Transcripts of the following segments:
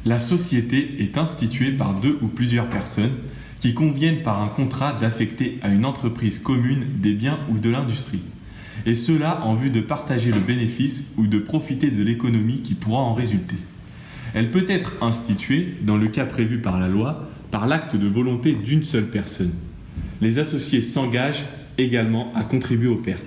La société est instituée par deux ou plusieurs personnes qui conviennent par un contrat d'affecter à une entreprise commune des biens ou de l'industrie, et cela en vue de partager le bénéfice ou de profiter de l'économie qui pourra en résulter. Elle peut être instituée, dans le cas prévu par la loi, par l'acte de volonté d'une seule personne. Les associés s'engagent également à contribuer aux pertes.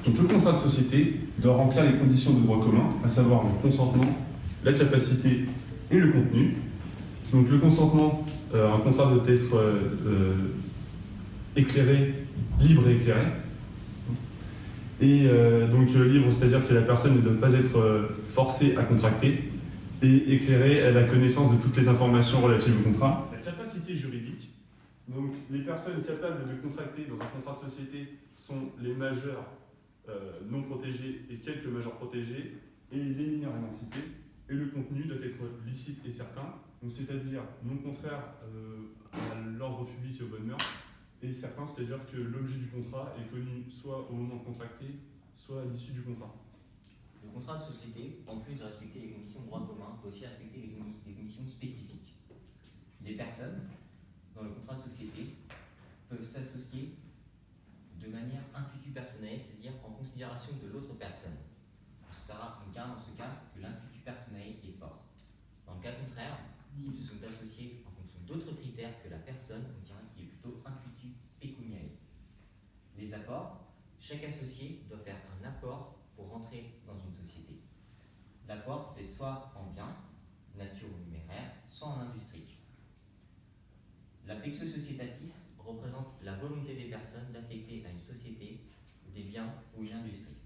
Donc le contrat de société doit remplir les conditions de droit commun, à savoir le consentement, la capacité et le contenu. Donc le consentement, un contrat doit être éclairé, libre et éclairé. Et donc libre, c'est-à-dire que la personne ne doit pas être forcée à contracter, et éclairée, elle a connaissance de toutes les informations relatives au contrat. La capacité juridique, donc les personnes capables de contracter dans un contrat de société sont les majeurs non protégés et quelques majeurs protégés, et les mineurs émancipés. Et le contenu doit être licite et certain, donc c'est-à-dire non contraire à l'ordre public et aux bonnes mœurs, et certain, c'est-à-dire que l'objet du contrat est connu soit au moment de contracter, soit à l'issue du contrat. Le contrat de société, en plus de respecter les conditions de droit commun, doit aussi respecter les conditions spécifiques. Les personnes, dans le contrat de société, peuvent s'associer de manière intuitu personnelle, c'est-à-dire en considération de l'autre personne. Ce sera le cas dans ce cas que l'intuitu personnel est fort. Dans le cas contraire, s'ils se sont associés en fonction d'autres critères que la personne, on dira qu'il est plutôt intuitu pécuniaire. Les apports, chaque associé doit faire un apport pour rentrer dans une société. L'apport peut être soit en biens, nature ou numéraire, soit en industrie. L'affectio societatis représente la volonté des personnes d'affecter à une société des biens ou une industrie.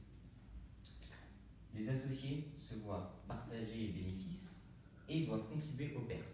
Les associés se voient partager les bénéfices et doivent contribuer aux pertes.